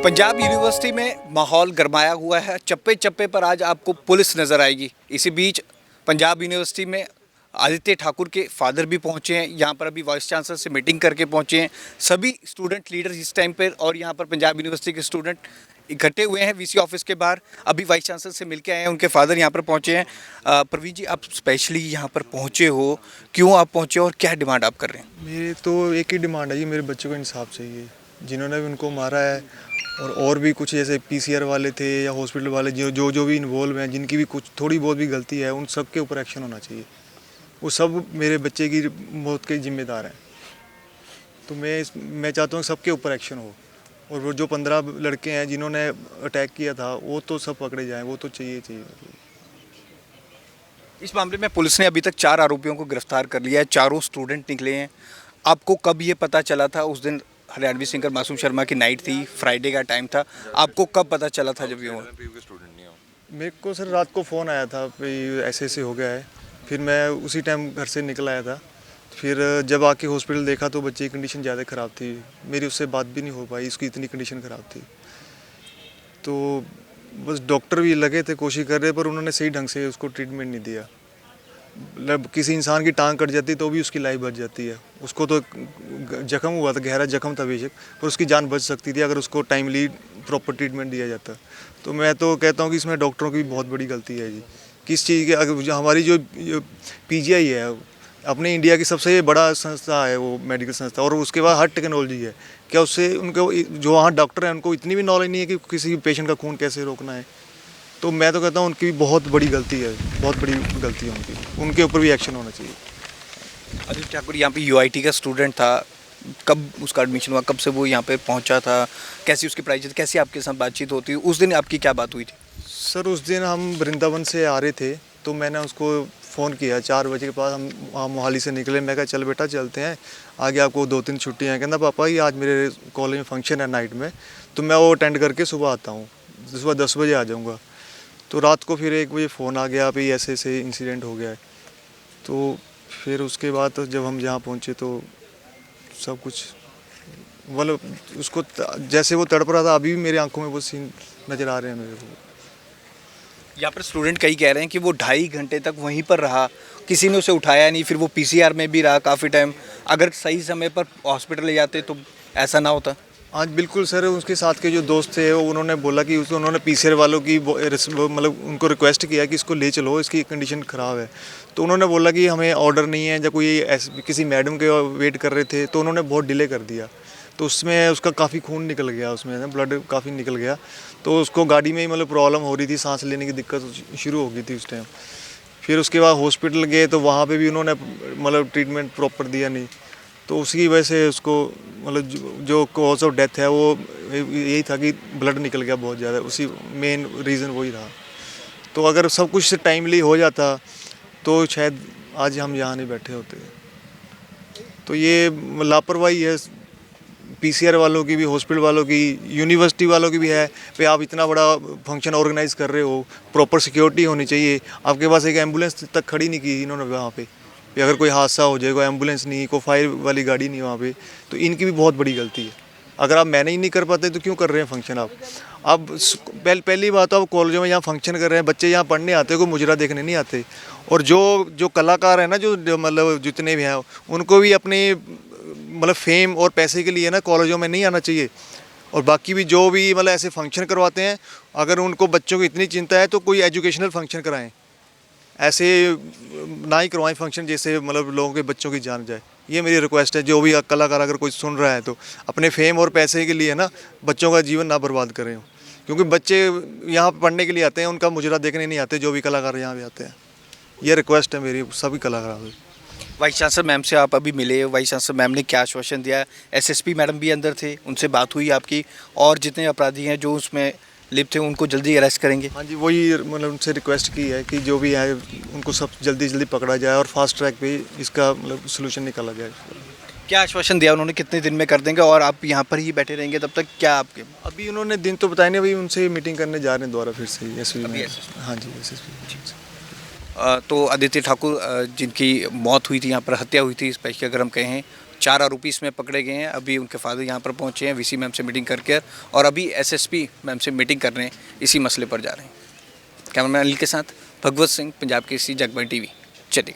Punjab university में माहौल गरमाया हुआ है। चप्पे चप्पे पर आज आपको पुलिस नज़र आएगी। इसी बीच पंजाब यूनिवर्सिटी में आदित्य ठाकुर के फादर भी पहुंचे हैं। यहाँ पर अभी वाइस चांसलर से मीटिंग करके पहुंचे हैं। सभी स्टूडेंट लीडर्स इस टाइम पर और यहाँ पर पंजाब यूनिवर्सिटी के स्टूडेंट इकट्ठे हुए हैं वीसी ऑफिस के बाहर। अभी वाइस चांसलर से मिलके आए हैं, उनके फादर यहाँ पर पहुँचे हैं। प्रवीण जी, आप स्पेशली यहाँ पर पहुँचे हो, क्यों आप पहुँचे और क्या डिमांड आप कर रहे हैं? मेरी तो एक ही डिमांड है जी, मेरे बच्चों को इंसाफ चाहिए। जिन्होंने भी उनको मारा है और भी कुछ जैसे पीसीआर वाले थे या हॉस्पिटल वाले जो भी इन्वॉल्व हैं, जिनकी भी कुछ थोड़ी बहुत भी गलती है, उन सब के ऊपर एक्शन होना चाहिए। वो सब मेरे बच्चे की मौत के जिम्मेदार हैं। तो मैं चाहता हूँ सबके ऊपर एक्शन हो। और वो जो 15 लड़के हैं जिन्होंने अटैक किया था, वो तो सब पकड़े जाएँ, वो तो चाहिए। इस मामले में पुलिस ने अभी तक 4 आरोपियों को गिरफ्तार कर लिया है। चारों स्टूडेंट निकले हैं। आपको कब ये पता चला था? उस दिन हरियाणवी सिंगर मासूम शर्मा की नाइट थी, फ्राइडे का टाइम था। आपको कब पता चला था जब ये हुआ? मेरे को सर रात को फ़ोन आया था कि ऐसे हो गया है। फिर मैं उसी टाइम घर से निकल आया था। फिर जब आके हॉस्पिटल देखा तो बच्चे की कंडीशन ज़्यादा ख़राब थी। मेरी उससे बात भी नहीं हो पाई, उसकी इतनी कंडीशन ख़राब थी। तो बस डॉक्टर भी लगे थे, कोशिश कर रहे, पर उन्होंने सही ढंग से उसको ट्रीटमेंट नहीं दिया। मतलब किसी इंसान की टांग कट जाती तो भी उसकी लाइफ बच जाती है। उसको तो जख्म हुआ था, गहरा जख्म था बेशक, पर उसकी जान बच सकती थी अगर उसको टाइमली प्रॉपर ट्रीटमेंट दिया जाता। तो मैं तो कहता हूँ कि इसमें डॉक्टरों की बहुत बड़ी गलती है जी। किस चीज़ की, अगर हमारी जो पीजीआई है, अपने इंडिया की सबसे बड़ा संस्था है वो, मेडिकल संस्था, और उसके बाद हर टेक्नोलॉजी है। क्या उससे उनको जो वहाँ डॉक्टर हैं उनको इतनी भी नॉलेज नहीं है कि किसी पेशेंट का खून कैसे रोकना है? तो मैं तो कहता हूँ उनकी बहुत बड़ी गलती है, बहुत बड़ी गलती है उनके ऊपर भी एक्शन होना चाहिए। आदित्य ठाकुर यहाँ पे यूआईटी का स्टूडेंट था। कब उसका एडमिशन हुआ, कब से वो यहाँ पे पहुँचा था, कैसी उसकी प्राइस, कैसी आपके साथ बातचीत होती? उस दिन आपकी क्या बात हुई थी? सर उस दिन हम वृंदावन से आ रहे थे, तो मैंने उसको फ़ोन किया 4 बजे के पास। हम वहाँ मोहाली से निकले। मैं कहा चल बेटा चलते हैं, आगे आपको 2-3 छुट्टियाँ हैं। कहना पापा ये आज मेरे कॉलेज में फंक्शन है नाइट में, तो मैं वो अटेंड करके सुबह आता हूँ, सुबह 10 बजे आ जाऊँगा। तो रात को फिर 1 बजे फ़ोन आ गया, भाई ऐसे ऐसे इंसिडेंट हो गया है। तो फिर उसके बाद तो जब हम यहाँ पहुँचे तो सब कुछ मतलब उसको जैसे वो तड़प रहा था, अभी भी मेरी आंखों में वो सीन नज़र आ रहे हैं मेरे को। यहाँ पर स्टूडेंट कई कह रहे हैं कि वो 2.5 घंटे तक वहीं पर रहा, किसी ने उसे उठाया नहीं, फिर वो पीसीआर में भी रहा काफ़ी टाइम। अगर सही समय पर हॉस्पिटल ले जाते तो ऐसा ना होता। आज बिल्कुल सर, उसके साथ के जो दोस्त थे उन्होंने बोला कि उन्होंने पीसीआर वालों की मतलब उनको रिक्वेस्ट किया कि इसको ले चलो, इसकी कंडीशन ख़राब है। तो उन्होंने बोला कि हमें ऑर्डर नहीं है, जब कोई किसी मैडम के वेट कर रहे थे, तो उन्होंने बहुत डिले कर दिया। तो उसमें उसका काफ़ी खून निकल गया, उसमें ब्लड काफ़ी निकल गया। तो उसको गाड़ी में ही मतलब प्रॉब्लम हो रही थी, सांस लेने की दिक्कत शुरू हो गई थी उस टाइम। फिर उसके बाद हॉस्पिटल गए तो वहाँ पे भी उन्होंने मतलब ट्रीटमेंट प्रॉपर दिया नहीं। तो उसकी वजह से उसको मतलब जो कॉज ऑफ डेथ है वो यही था कि ब्लड निकल गया बहुत ज़्यादा, उसी मेन रीज़न वही था। तो अगर सब कुछ टाइमली हो जाता तो शायद आज हम यहाँ नहीं बैठे होते। तो ये लापरवाही है पीसीआर वालों की भी, हॉस्पिटल वालों की, यूनिवर्सिटी वालों की भी है। पे आप इतना बड़ा फंक्शन ऑर्गेनाइज कर रहे हो, प्रॉपर सिक्योरिटी होनी चाहिए। आपके पास एक एम्बुलेंस तक खड़ी नहीं की इन्होंने वहाँ पे। अगर कोई हादसा हो जाए, कोई एम्बुलेंस नहीं, कोई फायर वाली गाड़ी नहीं वहाँ पे, तो इनकी भी बहुत बड़ी गलती है। अगर आप मैनेज नहीं कर पाते तो क्यों कर रहे हैं फंक्शन आप? अब पहली बात तो आप कॉलेजों में यहाँ फंक्शन कर रहे हैं, बच्चे यहाँ पढ़ने आते हैं, कोई मुजरा देखने नहीं आते। और जो कलाकार हैं ना, जो मतलब जितने भी हैं, उनको भी अपने मतलब फेम और पैसे के लिए ना कॉलेजों में नहीं आना चाहिए। और बाकी भी जो भी मतलब ऐसे फंक्शन करवाते हैं, अगर उनको बच्चों को इतनी चिंता है तो कोई एजुकेशनल फंक्शन कराएं, ऐसे ना ही करवाएं फंक्शन जैसे मतलब लोगों के बच्चों की जान जाए। ये मेरी रिक्वेस्ट है, जो भी कलाकार अगर कोई सुन रहा है तो अपने फेम और पैसे के लिए ना बच्चों का जीवन ना बर्बाद करें। क्योंकि बच्चे यहाँ पढ़ने के लिए आते हैं, उनका मुजरा देखने नहीं आते, जो भी कलाकार यहाँ भी आते हैं। ये रिक्वेस्ट है मेरी सभी कलाकारों से। वाइस चांसलर मैम से आप अभी मिले, वाइस चांसलर मैम ने क्या आश्वासन दिया? एसएसपी मैडम भी अंदर थे, उनसे बात हुई आपकी? और जितने अपराधी हैं जो उसमें लिप्त थे उनको जल्दी अरेस्ट करेंगे? हाँ जी, वही मतलब उनसे रिक्वेस्ट की है कि जो भी है उनको सब जल्दी पकड़ा जाए और फास्ट ट्रैक पे इसका मतलब सोल्यूशन निकाला जाए। क्या आश्वासन दिया उन्होंने, कितने दिन में कर देंगे? और आप यहाँ पर ही बैठे रहेंगे तब तक? क्या आपके अभी उन्होंने दिन तो बताए नहीं, अभी उनसे मीटिंग करने जा रहे हैं दोबारा फिर से एसपी में। हाँ जी, एसपी। तो आदित्य ठाकुर जिनकी मौत हुई थी यहाँ पर, हत्या हुई थी स्पेशली अगर हम कहें, 4 आरोपी इसमें पकड़े गए हैं। अभी उनके फादर यहाँ पर पहुँचे हैं वीसी मैम से मीटिंग करके, और अभी एसएसपी मैम से मीटिंग कर रहे हैं, इसी मसले पर जा रहे हैं। कैमरामैन अनिल के साथ भगवत सिंह, पंजाब केसरी, जगबानी टीवी, चलिए।